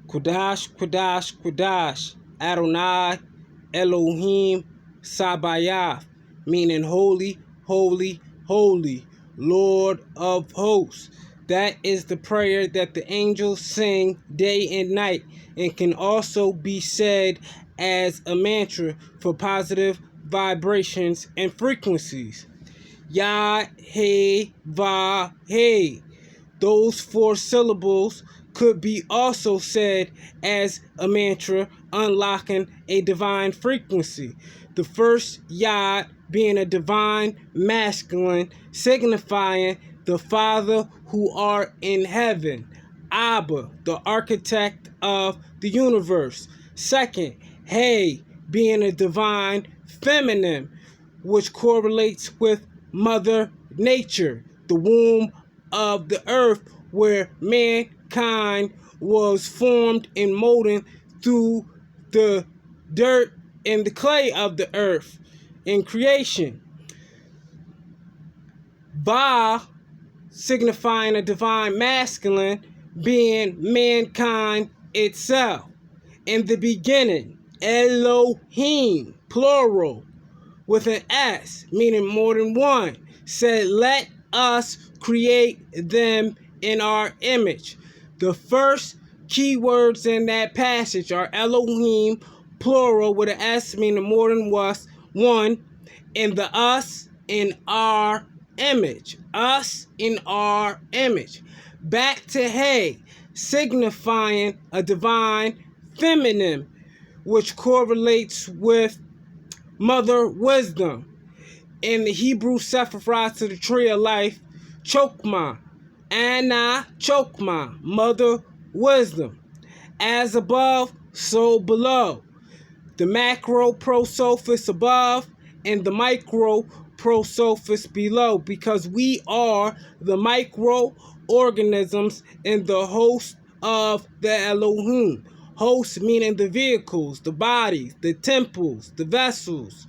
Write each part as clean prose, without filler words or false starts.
Kodash, Kodash, Kodash, Adonai, Elohim, Sabaoth, meaning holy, holy, holy, Lord of hosts. That is the prayer that the angels sing day and night and can also be said as a mantra for positive vibrations and frequencies. Yah, He, Va, He. Those 4 syllables could be also said as a mantra, unlocking a divine frequency. The first Yod being a divine masculine, signifying the Father who art in heaven. Abba, the architect of the universe. Second, Hey, being a divine feminine, which correlates with Mother Nature, the womb of the earth where mankind was formed and molded through the dirt and the clay of the earth in creation. Ba, signifying a divine masculine, being mankind itself. In the beginning, Elohim, plural, with an S, meaning more than one, said, let us create them in our image. The first keywords in that passage are Elohim, plural, with an S, meaning more than one, and the us in our image. Us in our image. Back to Hey, signifying a divine feminine, which correlates with Mother Wisdom. In the Hebrew Sephirah to the Tree of Life, Chokmah, Anna Chokmah, Mother Wisdom. As above, so below. The macro prosophis above and the micro prosophis below, because we are the microorganisms in the host of the Elohim. Hosts meaning the vehicles, the bodies, the temples, the vessels.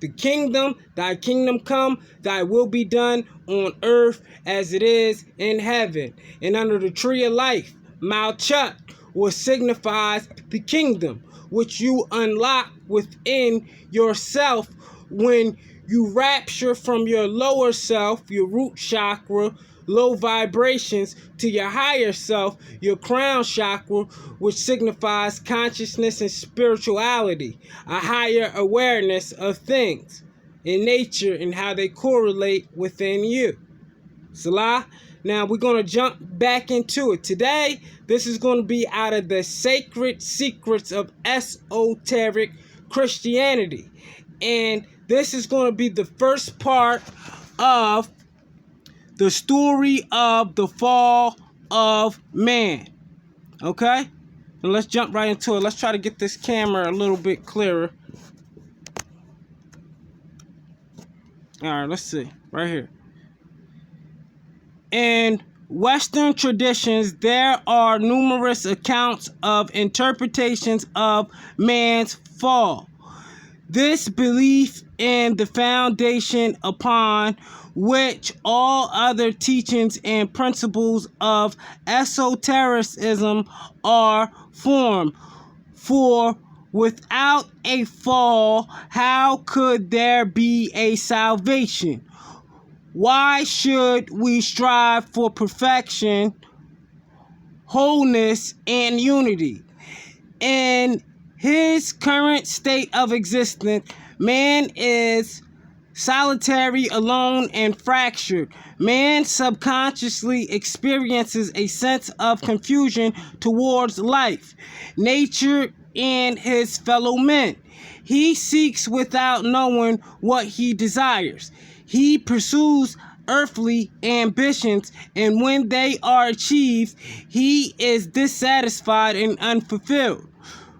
The kingdom, thy kingdom come, thy will be done on earth as it is in heaven. And under the tree of life, Malchut, which signifies the kingdom, which you unlock within yourself when you rapture from your lower self, your root chakra, low vibrations, to your higher self, your crown chakra, which signifies consciousness and spirituality, a higher awareness of things in nature and how they correlate within you. Salah. Now we're going to jump back into it. Today, this is going to be out of the sacred secrets of esoteric Christianity. And this is going to be the first part of the story of the fall of man. Okay? And let's jump right into it. Let's try to get this camera a little bit clearer. Alright, let's see. Right here. In Western traditions, there are numerous accounts of interpretations of man's fall. This belief in the foundation upon which all other teachings and principles of esotericism are formed. For without a fall, how could there be a salvation? Why should we strive for perfection, wholeness, and unity? In his current state of existence, man is solitary, alone, and fractured. Man subconsciously experiences a sense of confusion towards life, nature, and his fellow men. He seeks without knowing what he desires. He pursues earthly ambitions, and when they are achieved, he is dissatisfied and unfulfilled.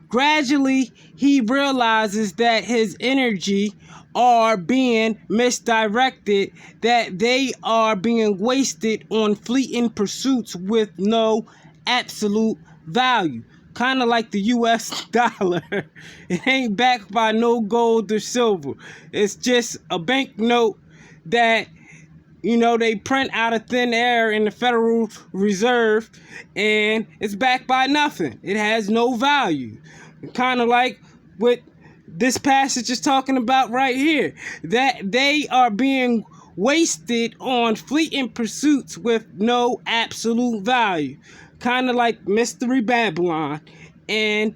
Gradually, he realizes that his energy are being misdirected, that they are being wasted on fleeting pursuits with no absolute value. Kind of like the US dollar. It ain't backed by no gold or silver. It's just a banknote that, they print out of thin air in the Federal Reserve, and it's backed by nothing. It has no value. Kind of like what this passage is talking about right here, that they are being wasted on fleeting pursuits with no absolute value. Kind of like Mystery Babylon and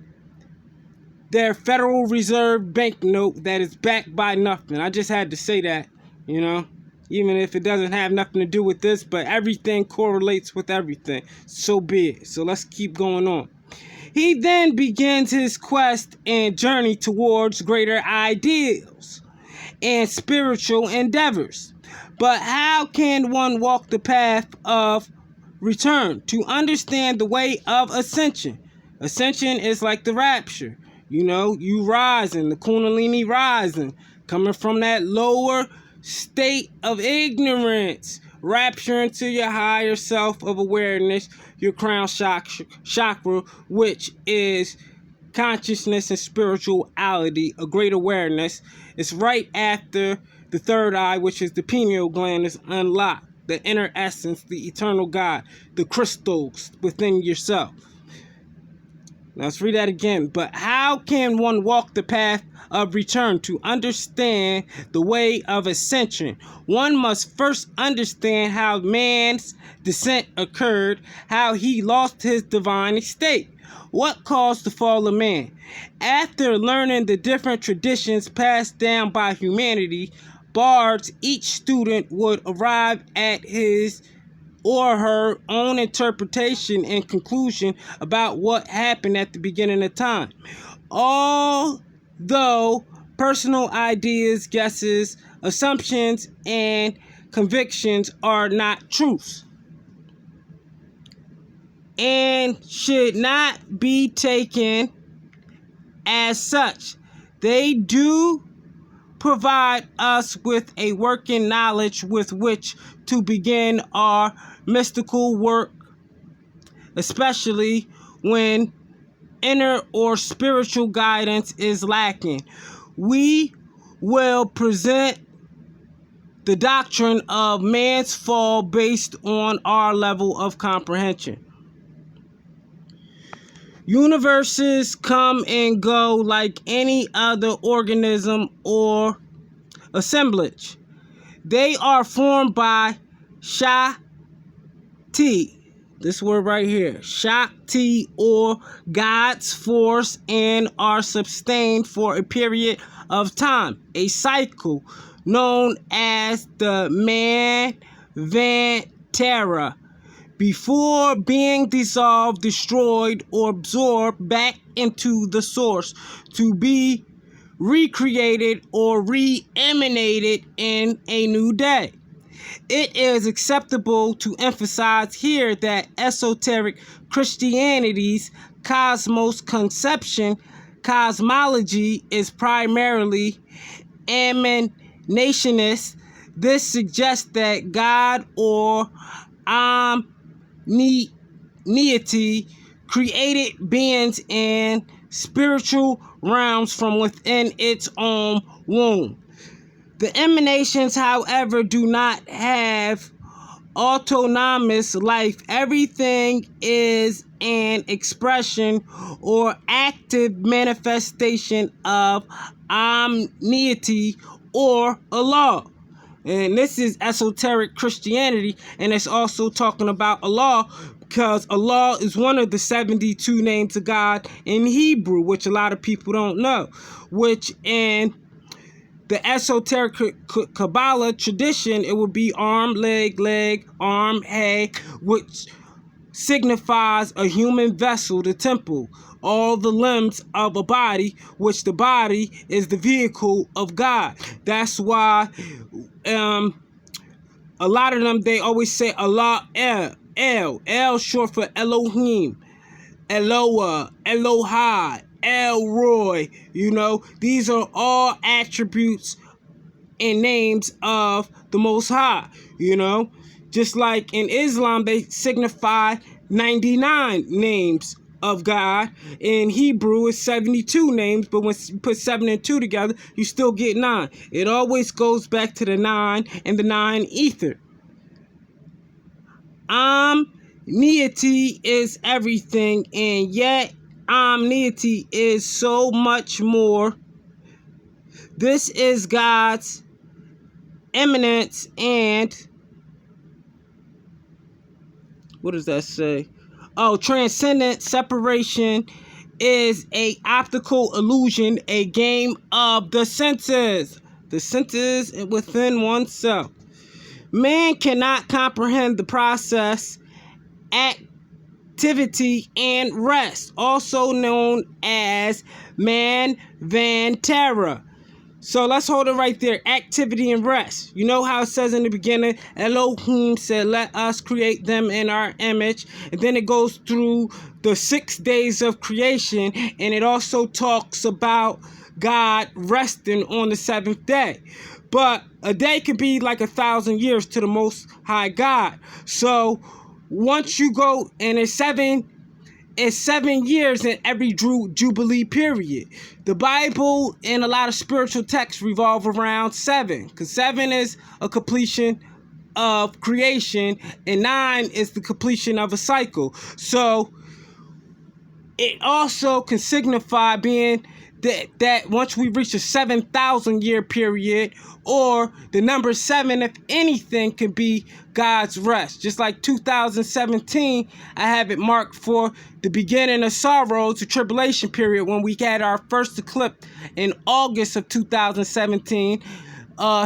their Federal Reserve banknote that is backed by nothing. I just had to say that, even if it doesn't have nothing to do with this, but everything correlates with everything. So be it. So let's keep going on. He then begins his quest and journey towards greater ideals and spiritual endeavors. But how can one walk the path of return to understand the way of ascension? Ascension is like the rapture. You rising, the Kundalini rising, coming from that lower state of ignorance, rapture into your higher self of awareness, your crown chakra, which is consciousness and spirituality, a great awareness. It's right after the third eye, which is the pineal gland, is unlocked. The inner essence, the eternal God, the crystals within yourself. Now let's read that again. But how can one walk the path of return to understand the way of ascension? One must first understand how man's descent occurred, how he lost his divine estate. What caused the fall of man? After learning the different traditions passed down by humanity, bards, each student would arrive at his or her own interpretation and conclusion about what happened at the beginning of time. Although personal ideas, guesses, assumptions, and convictions are not truths and should not be taken as such, they do provide us with a working knowledge with which to begin our mystical work, especially when inner or spiritual guidance is lacking. We will present the doctrine of man's fall based on our level of comprehension. Universes come and go like any other organism or assemblage. They are formed by Shakti, this word right here, Shakti, or God's force, and are sustained for a period of time, a cycle known as the Manvantara, before being dissolved, destroyed, or absorbed back into the source to be recreated or re-emanated in a new day. It is acceptable to emphasize here that esoteric Christianity's cosmos conception, cosmology, is primarily emanationist. This suggests that God or omniity created beings in spiritual realms from within its own womb. The emanations, however, do not have autonomous life. Everything is an expression or active manifestation of omniity or Allah. And this is esoteric Christianity, and it's also talking about Allah, because Allah is one of the 72 names of God in Hebrew, which a lot of people don't know, which in the esoteric Kabbalah tradition, it would be arm, leg, arm, head, which signifies a human vessel, the temple, all the limbs of a body, which the body is the vehicle of God. That's why a lot of them, they always say Allah, El short for Elohim, Eloah, Elohai, Elroy. These are all attributes and names of the Most High. Just like in Islam, they signify 99 names of God. In Hebrew, it's 72 names, but when you put 7 and 2 together, you still get 9. It always goes back to the 9 and the 9 ether. omniity is everything, and yet omniity is so much more. This is God's eminence and what does that say? Oh, transcendent separation is a optical illusion, a game of the senses. The senses within oneself. Man cannot comprehend the process, activity, and rest, also known as man vantara. So let's hold it right there. Activity and rest. You know how it says in the beginning, Elohim said, let us create them in our image. And then it goes through the 6 days of creation. And it also talks about God resting on the seventh day. But a day could be like 1,000 years to the Most High God. So once you go, and it's 7 years in every Jubilee period. The Bible and a lot of spiritual texts revolve around 7, because 7 is a completion of creation, and 9 is the completion of a cycle. So it also can signify being that once we reach a 7,000 year period, or the number 7, if anything, can be God's rest. Just like 2017, I have it marked for the beginning of sorrow to tribulation period, when we had our first eclipse in August of 2017.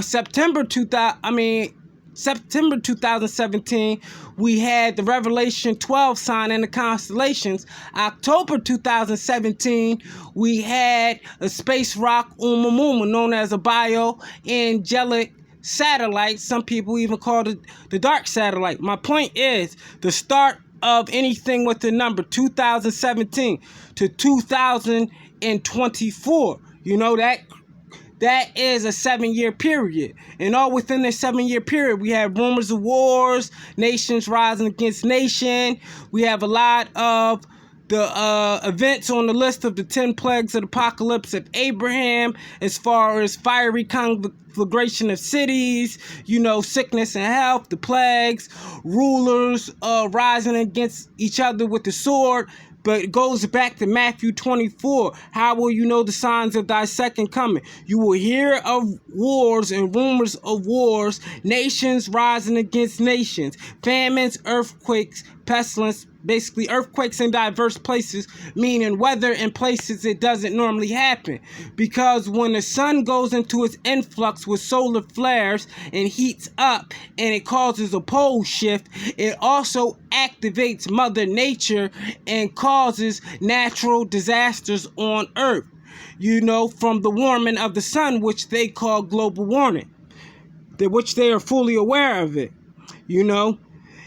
September 2017, we had the Revelation 12 sign in the constellations. October 2017, we had a space rock Oumuamua, known as a bioangelic satellite. Some people even call it the dark satellite. My point is, the start of anything with the number 2017 to 2024, you know, that is a 7-year period. And all within this 7-year period, we have rumors of wars, nations rising against nation. We have a lot of the events on the list of the 10 plagues of the apocalypse of Abraham, as far as fiery conflagration of cities, you know, sickness and health, the plagues, rulers rising against each other with the sword. But it goes back to Matthew 24. How will you know the signs of thy second coming? You will hear of wars and rumors of wars, nations rising against nations, famines, earthquakes, pestilence, basically earthquakes in diverse places, meaning weather in places it doesn't normally happen. Because when the sun goes into its influx with solar flares and heats up, and it causes a pole shift, it also activates Mother Nature and causes natural disasters on Earth, you know, from the warming of the sun, which they call global warming, which they are fully aware of it, you know.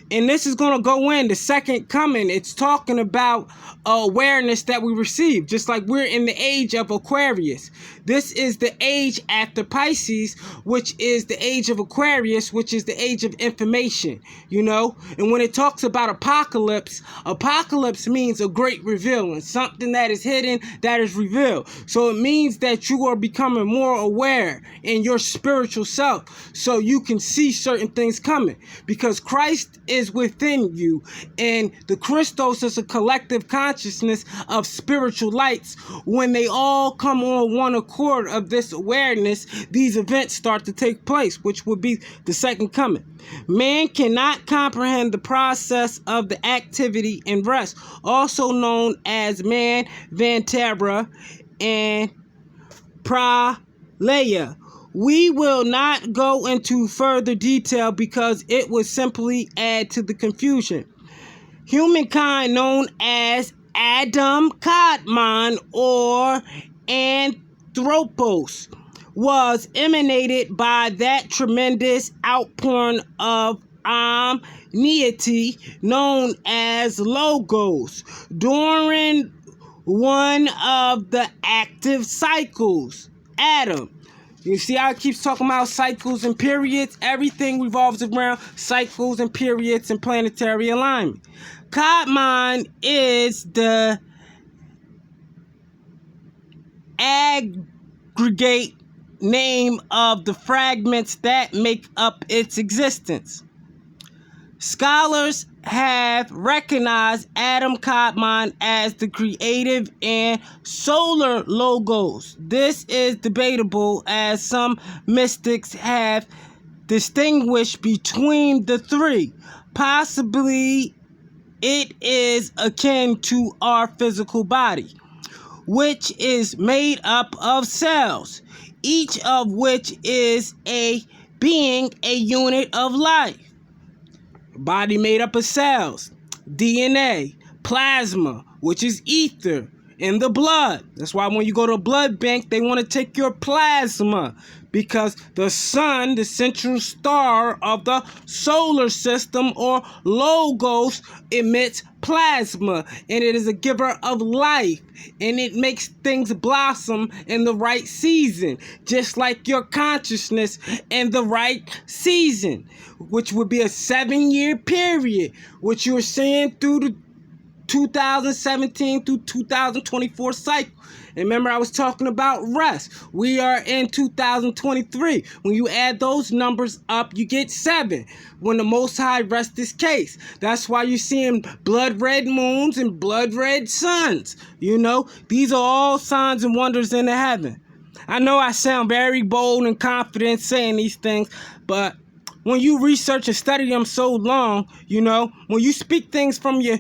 And this is going to go in the second coming. It's talking about awareness that we receive, just like we're in the age of Aquarius. This is the age after Pisces, which is the age of Aquarius, which is the age of information, you know. And when it talks about apocalypse, apocalypse means a great reveal, and something that is hidden that is revealed. So it means that you are becoming more aware in your spiritual self, so you can see certain things coming, because Christ is within you, and the Christos is a collective consciousness of spiritual lights. When they all come on one accord of this awareness, these events start to take place, which would be the second coming. Man cannot comprehend the process of the activity and rest, also known as man vantara and pralaya. We will not go into further detail because it would simply add to the confusion. Humankind, known as Adam Kadmon or Anthropos, was emanated by that tremendous outpouring of omniity known as Logos during one of the active cycles, Adam. You see how it keeps talking about cycles and periods? Everything revolves around cycles and periods and planetary alignment. Kadmon is the aggregate name of the fragments that make up its existence. Scholars have recognized Adam Kadmon as the creative and solar logos. This is debatable, as some mystics have distinguished between the three. Possibly it is akin to our physical body, which is made up of cells, each of which is a unit of life. Body made up of cells, DNA, plasma, which is ether, in the blood. That's why when you go to a blood bank, they want to take your plasma, because the sun, the central star of the solar system, or logos, emits plasma, and it is a giver of life, and it makes things blossom in the right season, just like your consciousness in the right season, which would be a 7-year period, which you're seeing through the 2017 through 2024 cycle. And remember, I was talking about rest. We are in 2023. When you add those numbers up, you get 7. When the Most High rests His case. That's why you're seeing blood red moons and blood red suns. You know, these are all signs and wonders in the heaven. I know I sound very bold and confident saying these things, but when you research and study them so long, you know, when you speak things from your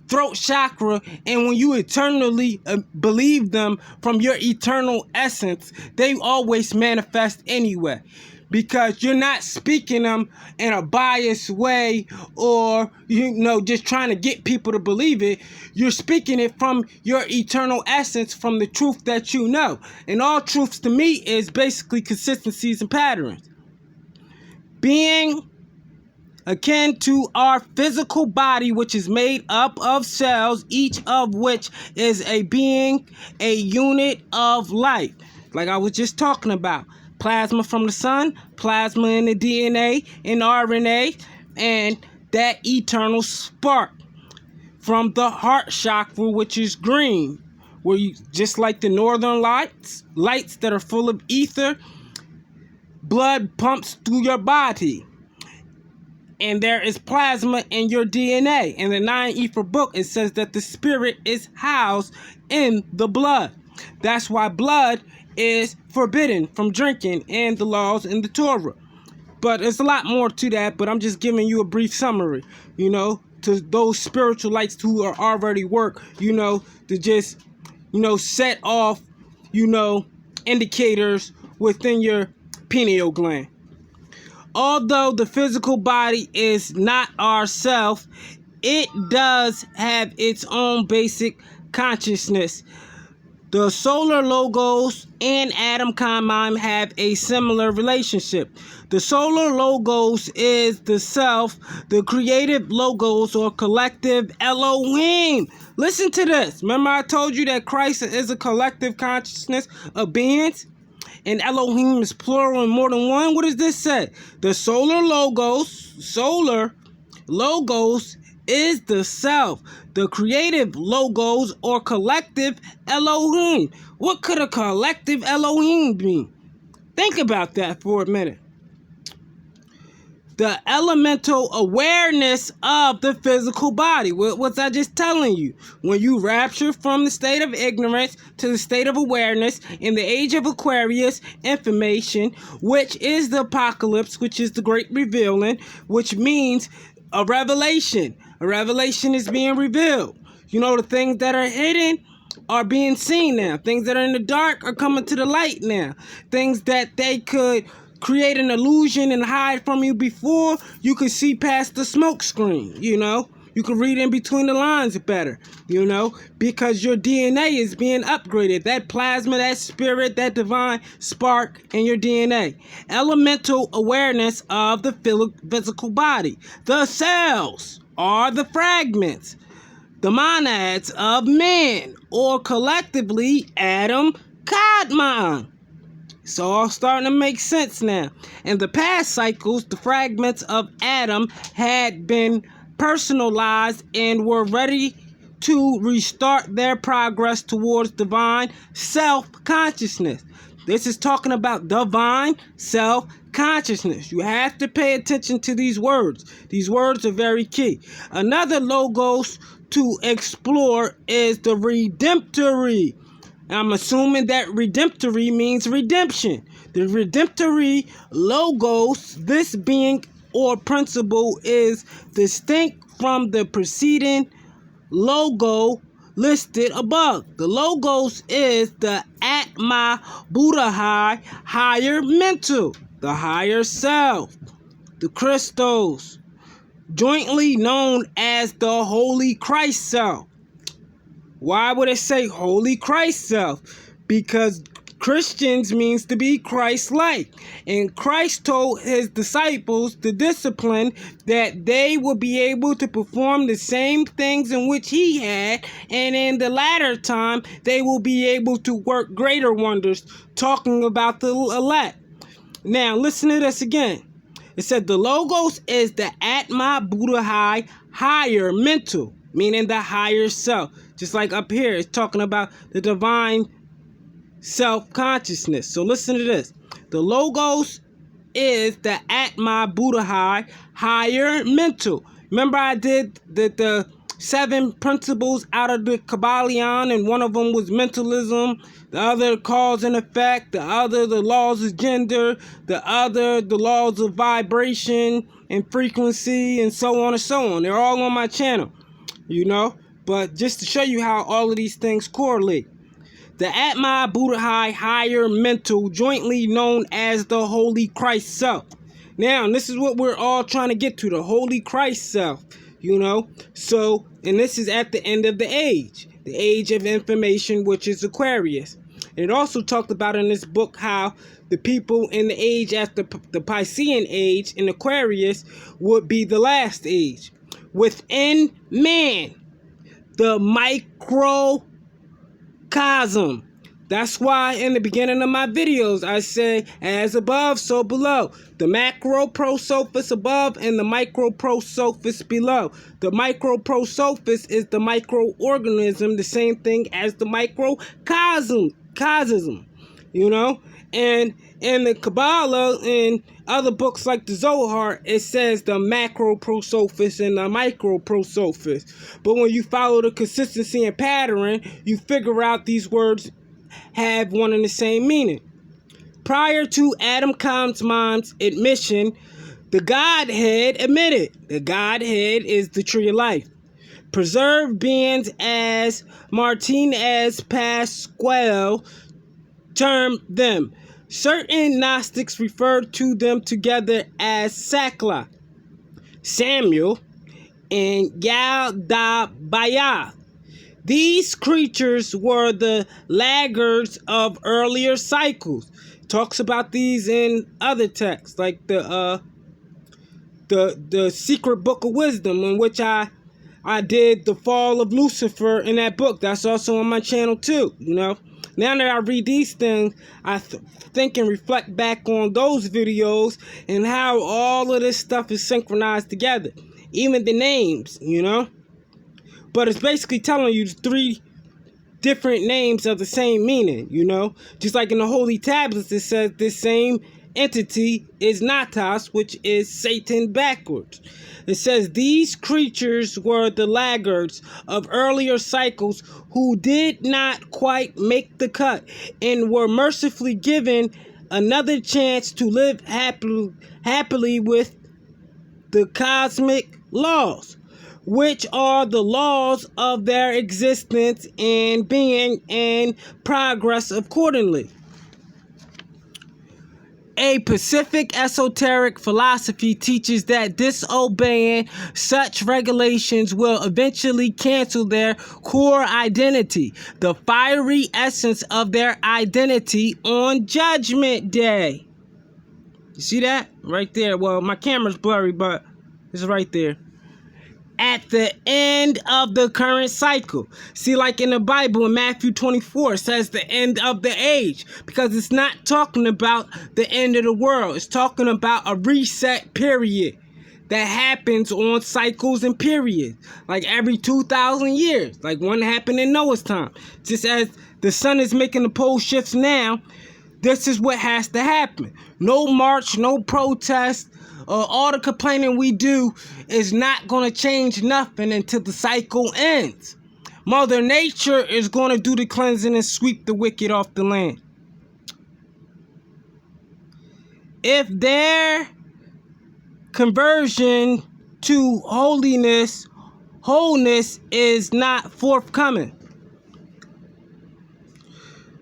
throat chakra, and when you eternally believe them from your eternal essence, they always manifest anyway, because you're not speaking them in a biased way, or, you know, just trying to get people to believe it. You're speaking it from your eternal essence, from the truth that you know. And all truths to me is basically consistencies and patterns. Being akin to our physical body, which is made up of cells, each of which is a unit of life. Like I was just talking about. Plasma from the sun, plasma in the DNA and RNA, and that eternal spark from the heart chakra, which is green, where you, just like the northern lights that are full of ether, blood pumps through your body. And there is plasma in your DNA. In the 9 Ether book, it says that the spirit is housed in the blood. That's why blood is forbidden from drinking in the laws in the Torah. But there's a lot more to that, but I'm just giving you a brief summary, you know, to those spiritual lights who are already work, you know, to just, you know, set off, you know, indicators within your pineal gland. Although the physical body is not ourself, it does have its own basic consciousness. The solar logos and Adam Kadmon have a similar relationship. The solar logos is the self, the creative logos or collective Elohim. Listen to this. Remember I told you that Christ is a collective consciousness of beings? And Elohim is plural and more than one. What does this say? The solar logos is the self, the creative logos or collective Elohim. What could a collective Elohim be? Think about that for a minute. The elemental awareness of the physical body. What was I just telling you? When you rapture from the state of ignorance to the state of awareness in the age of Aquarius information, which is the apocalypse, which is the great revealing, which means a revelation. A revelation is being revealed. You know, the things that are hidden are being seen now. Things that are in the dark are coming to the light now. Things that they could create an illusion and hide from you before, you could see past the smoke screen, you know. You can read in between the lines better, you know, because your DNA is being upgraded. That plasma, that spirit, that divine spark in your DNA. Elemental awareness of the physical body. The cells are the fragments, the monads of men, or collectively Adam Kadmon. It's all starting to make sense now. In the past cycles, the fragments of Adam had been personalized and were ready to restart their progress towards divine self-consciousness. This is talking about divine consciousness. You have to pay attention to these words. These words are very key. Another logos to explore is the redemptory. I'm assuming that redemptory means redemption. The redemptory logos, this being or principle, is distinct from the preceding logo listed above. The logos is the Atma Buddhai higher mental, the higher self, the crystals, jointly known as the Holy Christ self. Why would it say Holy Christ self? Because Christians means to be Christ-like. And Christ told his disciples, the discipline, that they will be able to perform the same things in which he had, and in the latter time, they will be able to work greater wonders, talking about the elect. Now, listen to this again. It said the logos is the Atma Buddhai higher mental, meaning the higher self. Just like up here, it's talking about the divine self-consciousness. So listen to this. The logos is the Atma Buddhai higher mental. Remember I did the 7 principles out of the Kabbalion, and one of them was mentalism, the other cause and effect, the other the laws of gender, the other the laws of vibration and frequency, and so on and so on. They're all on my channel, you know. But just to show you how all of these things correlate. The Atma Buddhai higher mental, jointly known as the Holy Christ self. Now, this is what we're all trying to get to, the Holy Christ self, you know. So, and this is at the end of the age of information, which is Aquarius. And it also talked about in this book how the people in the age after the Piscean age in Aquarius would be the last age. Within man, the microcosm. That's why in the beginning of my videos I say, as above, so below. The macro prosophis above and the micro prosophis below. The micro prosophis is the microorganism, the same thing as the microcosm, you know? And in the Kabbalah and other books like the Zohar, it says the macro prosophis and the micro prosophis. But when you follow the consistency and pattern, you figure out these words have one and the same meaning. Prior to Adam Khan's admission, the Godhead admitted. The Godhead is the tree of life. Preserved beings, as Martinez Pascual termed them. Certain Gnostics referred to them together as Sakla, Samuel, and Yaldabaoth. These creatures were the laggards of earlier cycles. Talks about these in other texts, like the Secret Book of Wisdom, in which I did the fall of Lucifer in that book. That's also on my channel too, you know. Now that I read these things, I think and reflect back on those videos and how all of this stuff is synchronized together. Even the names, you know. But it's basically telling you 3 different names of the same meaning, you know. Just like in the Holy Tablets, it says this same entity is Natas, which is Satan backwards. It says these creatures were the laggards of earlier cycles who did not quite make the cut and were mercifully given another chance to live happily with the cosmic laws, which are the laws of their existence and being and progress accordingly. A Pacific esoteric philosophy teaches that disobeying such regulations will eventually cancel their core identity, the fiery essence of their identity on Judgment Day. You see that? Right there. Well, my camera's blurry, but it's right there. At the end of the current cycle. See, like in the Bible in Matthew 24, it says the end of the age, because it's not talking about the end of the world. It's talking about a reset period that happens on cycles and periods, like every 2,000 years, like one happened in Noah's time. Just as the sun is making the pole shifts now, this is what has to happen. No march, no protest. All the complaining we do is not going to change nothing until the cycle ends. Mother Nature is going to do the cleansing and sweep the wicked off the land. If their conversion to wholeness is not forthcoming,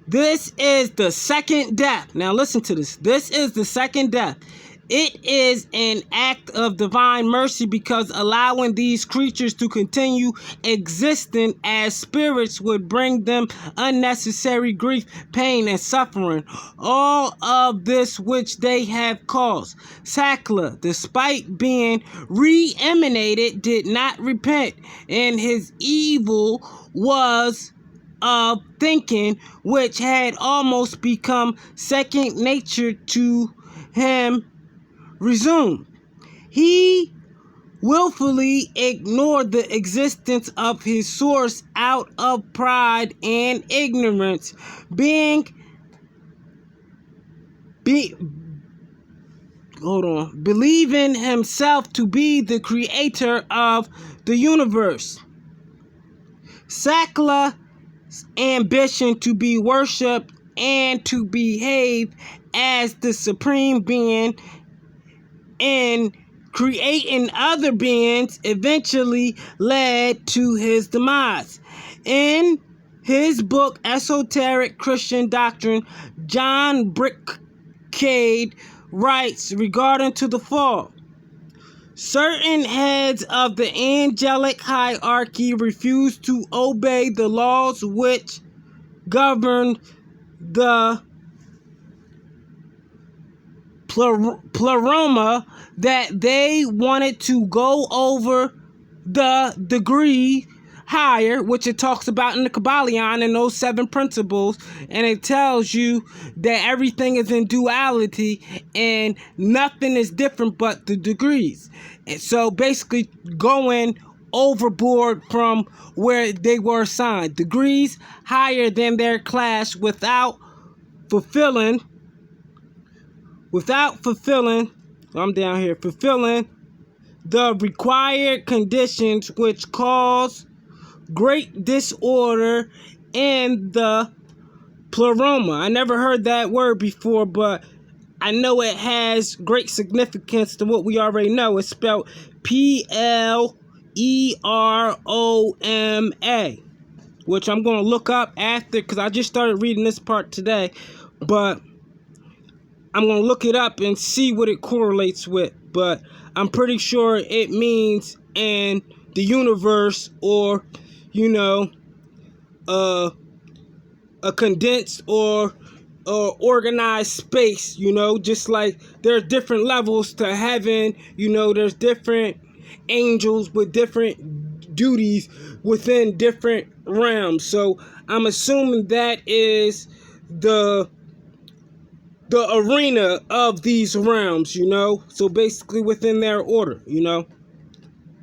this is the second death. Now listen to this. This is the second death. It is an act of divine mercy because allowing these creatures to continue existing as spirits would bring them unnecessary grief, pain, and suffering. All of this which they have caused. Sakla, despite being re-emanated, did not repent, and his evil was of thinking, which had almost become second nature to him, resumed. He willfully ignored the existence of his source out of pride and ignorance, believing himself to be the creator of the universe. Sakla's ambition to be worshipped and to behave as the supreme being and creating other beings eventually led to his demise. In his book, Esoteric Christian Doctrine, John Brickcade writes regarding to the fall. Certain heads of the angelic hierarchy refused to obey the laws which governed the pleroma, that they wanted to go over the degree higher, which it talks about in the Kabbalion and those 7 principles, and it tells you that everything is in duality and nothing is different but the degrees. And so basically going overboard from where they were assigned, degrees higher than their class without fulfilling the required conditions, which cause great disorder in the pleroma. I never heard that word before, but I know it has great significance to what we already know. It's spelled Pleroma, which I'm going to look up after, because I just started reading this part today, but I'm going to look it up and see what it correlates with. But I'm pretty sure it means in the universe, or, you know, a condensed or organized space, you know, just like there are different levels to heaven, you know, there's different angels with different duties within different realms. So I'm assuming that is the arena of these realms, you know, so basically within their order, you know.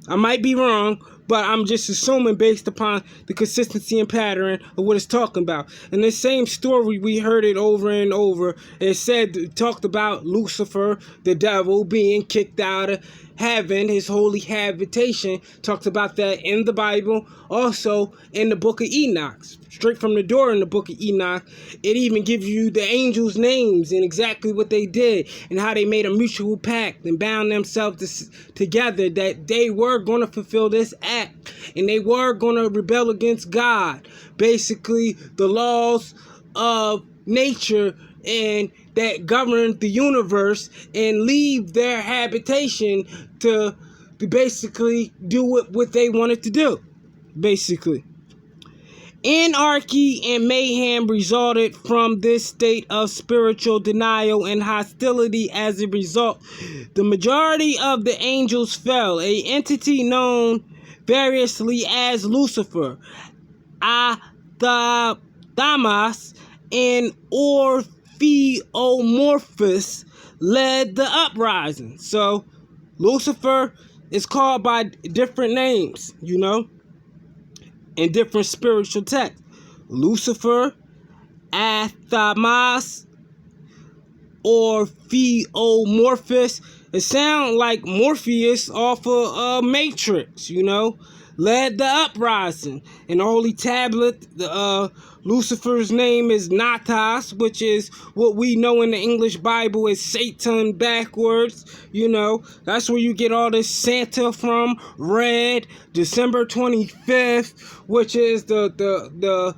I might be wrong, but I'm just assuming based upon the consistency and pattern of what it's talking about. In the same story, we heard it over and over. It talked about Lucifer, the devil, being kicked out of heaven, his holy habitation. Talked about that in the Bible. Also in the book of Enoch. Straight from the door in the book of Enoch, it even gives you the angels' names and exactly what they did and how they made a mutual pact and bound themselves together that they were going to fulfill this act and they were going to rebel against God. Basically, the laws of nature and that govern the universe, and leave their habitation to basically do what they wanted to do, basically. Anarchy and mayhem resulted from this state of spiritual denial and hostility. As a result, the majority of the angels fell. An entity known variously as Lucifer, Athamas, and Orpheomorphus led the uprising. So Lucifer is called by different names, you know, in different spiritual texts. Lucifer, Athamas, or Theomorphus. It sounds like Morpheus off of Matrix, you know. Led the uprising. In the Holy Tablet, Lucifer's name is Natas, which is what we know in the English Bible as Satan backwards. You know, that's where you get all this Santa from. Red, December 25th, which is the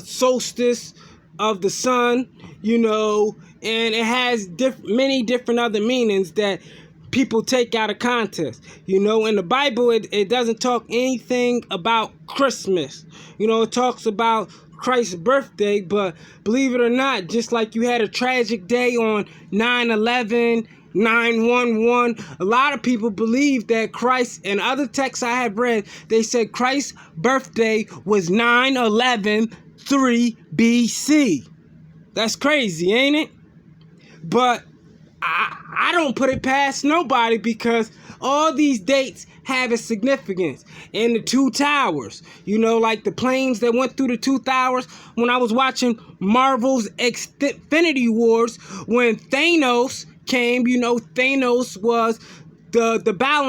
solstice of the sun, you know, and it has many different other meanings that people take out of context. You know, in the Bible, it doesn't talk anything about Christmas. You know, it talks about Christ's birthday, but believe it or not, just like you had a tragic day on 9/11, 9/11, a lot of people believe that Christ, and other texts I have read, they said Christ's birthday was 9/11/3 BC. That's crazy, ain't it? But I don't put it past nobody, because all these dates have a significance. And the two towers, you know, like the planes that went through the two towers. When I was watching Marvel's Infinity Wars, when Thanos came, you know, Thanos was the balance